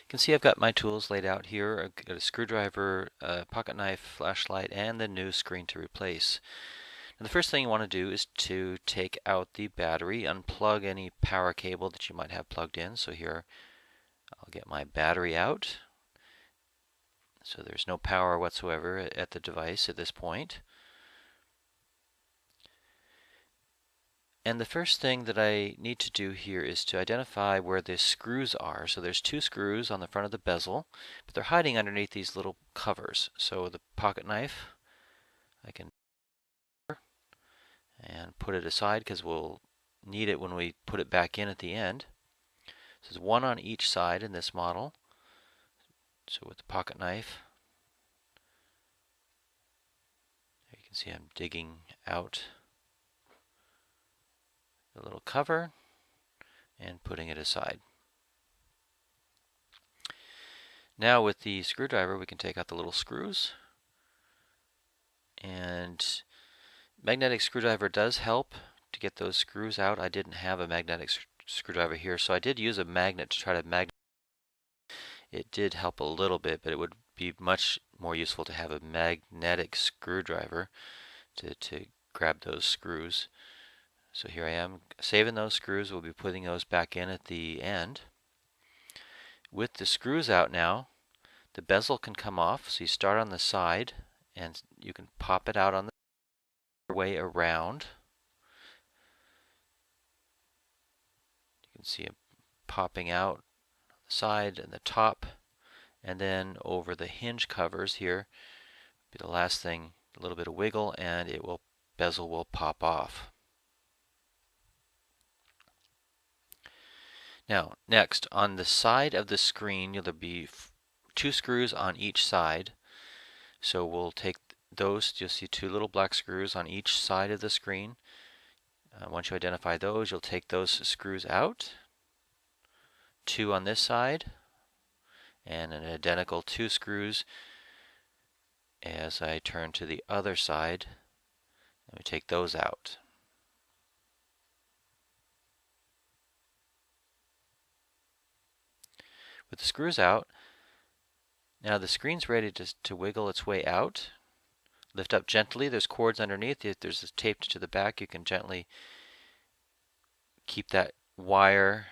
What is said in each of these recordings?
You can see I've got my tools laid out here. I've got a screwdriver, a pocket knife, flashlight, and the new screen to replace. Now the first thing you want to do is to take out the battery, unplug any power cable that you might have plugged in. So here I'll get my battery out. So there's no power whatsoever at the device at this point. And the first thing that I need to do here is to identify where the screws are. So there's two screws on the front of the bezel, but they're hiding underneath these little covers. So the pocket knife, I can and put it aside because we'll need it when we put it back in at the end. So there's one on each side in this model. So with the pocket knife, you can see I'm digging out the little cover and putting it aside. Now with the screwdriver we can take out the little screws, and magnetic screwdriver does help to get those screws out. I didn't have a magnetic screwdriver here, so I did use a magnet to try to magnet. It did help a little bit, but it would be much more useful to have a magnetic screwdriver to grab those screws. So here I am saving those screws. We'll be putting those back in at the end. With the screws out now, the bezel can come off. So you start on the side and you can pop it out on the way around. You can see it popping out the side and the top, and then over the hinge covers here be the last thing, a little bit of wiggle, and bezel will pop off. Now next, on the side of the screen there'll be two screws on each side. So we'll take those. You'll see two little black screws on each side of the screen. Once you identify those, you'll take those screws out. Two on this side, and an identical two screws as I turn to the other side. And we take those out. With the screws out, now the screen's ready to wiggle its way out. Lift up gently. There's cords underneath. If there's this taped to the back, you can gently keep that wire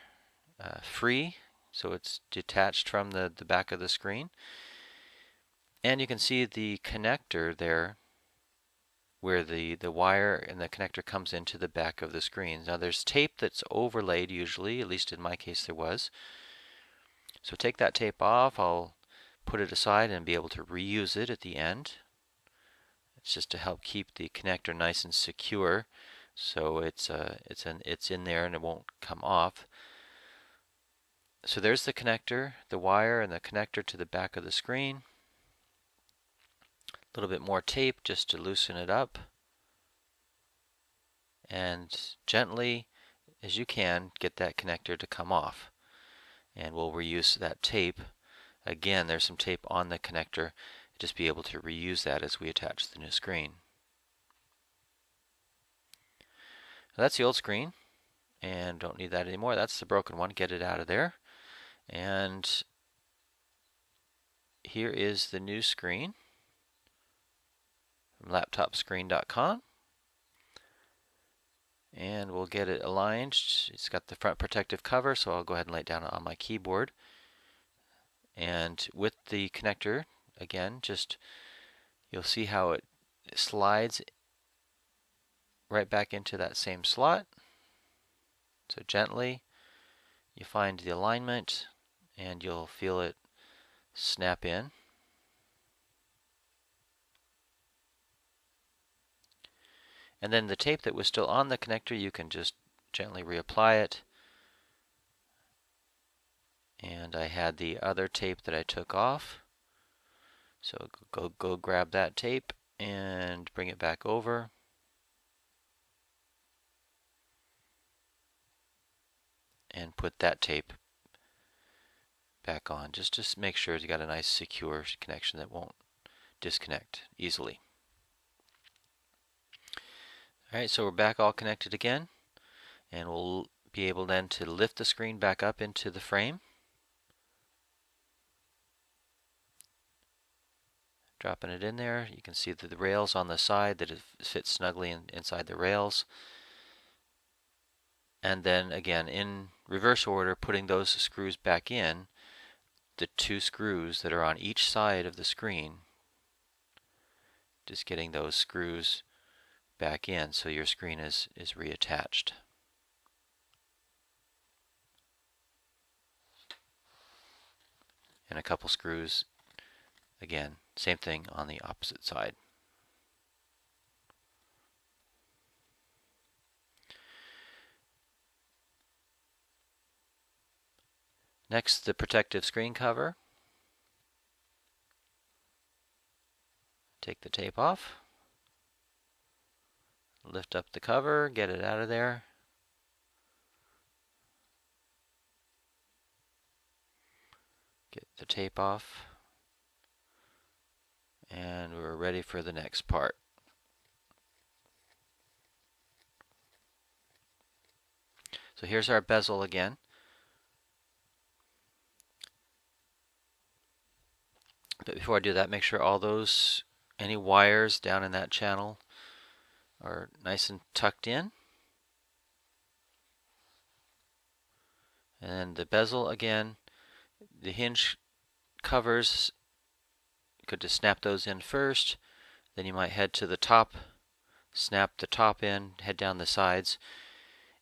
free so it's detached from the back of the screen. And you can see the connector there where the wire and the connector comes into the back of the screen. Now there's tape that's overlaid usually, at least in my case there was. So take that tape off. I'll put it aside and be able to reuse it at the end. It's just to help keep the connector nice and secure, so it's in there and it won't come off. So there's the connector, the wire and the connector to the back of the screen. A little bit more tape just to loosen it up. And gently, as you can, get that connector to come off. And we'll reuse that tape. Again, there's some tape on the connector. Just be able to reuse that as we attach the new screen. Now that's the old screen, and don't need that anymore. That's the broken one. Get it out of there. And here is the new screen from laptopscreen.com. And we'll get it aligned. It's got the front protective cover, so I'll go ahead and lay it down on my keyboard. And with the connector, again, just you'll see how it slides right back into that same slot. So gently you find the alignment and you'll feel it snap in. And then the tape that was still on the connector, you can just gently reapply it. And I had the other tape that I took off. So go grab that tape and bring it back over. And put that tape back on, just to make sure you got a nice secure connection that won't disconnect easily. Alright, so we're back all connected again, and we'll be able then to lift the screen back up into the frame. Dropping it in there. You can see the rails on the side that it fits snugly inside the rails. And then again, in reverse order, putting those screws back in, the 2 screws that are on each side of the screen. Just getting those screws back in so your screen is reattached. And a couple screws, again, same thing on the opposite side. Next, the protective screen cover. Take the tape off. Lift up the cover, get it out of there. Get the tape off. And we're ready for the next part. So here's our bezel again. But before I do that, make sure all those, any wires down in that channel are nice and tucked in. And the bezel again, the hinge covers, you could just snap those in first. Then you might head to the top, snap the top in, head down the sides.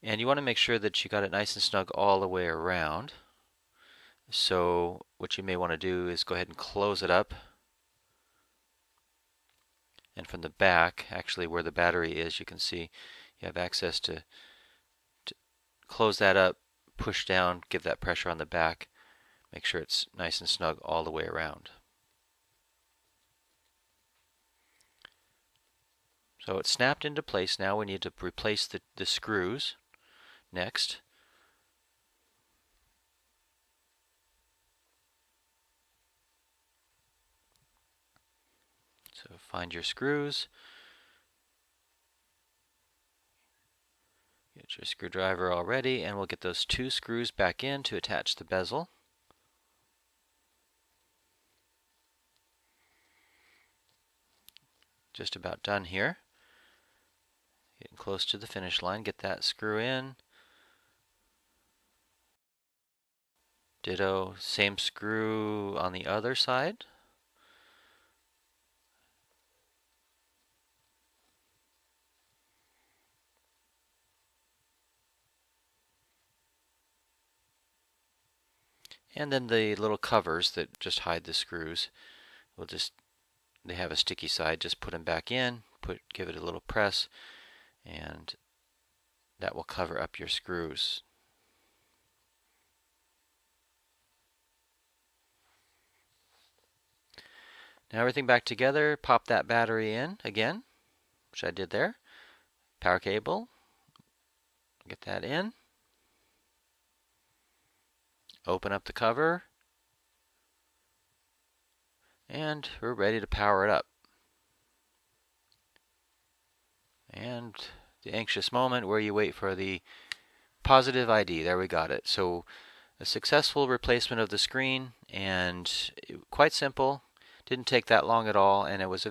And you want to make sure that you got it nice and snug all the way around. So what you may want to do is go ahead and close it up. And from the back, actually where the battery is, you can see you have access to close that up, push down, give that pressure on the back. Make sure it's nice and snug all the way around. So it's snapped into place. Now we need to replace the screws next. So find your screws. Get your screwdriver all ready, and we'll get those 2 screws back in to attach the bezel. Just about done here. Getting close to the finish line. Get that screw in. Ditto, same screw on the other side. And then the little covers that just hide the screws, they have a sticky side, just put them back in, give it a little press, and that will cover up your screws. Now everything back together, pop that battery in again, which I did there. Power cable, get that in. Open up the cover, and we're ready to power it up. And the anxious moment where you wait for the positive ID. There, we got it. So a successful replacement of the screen, and quite simple. Didn't take that long at all, and it was a very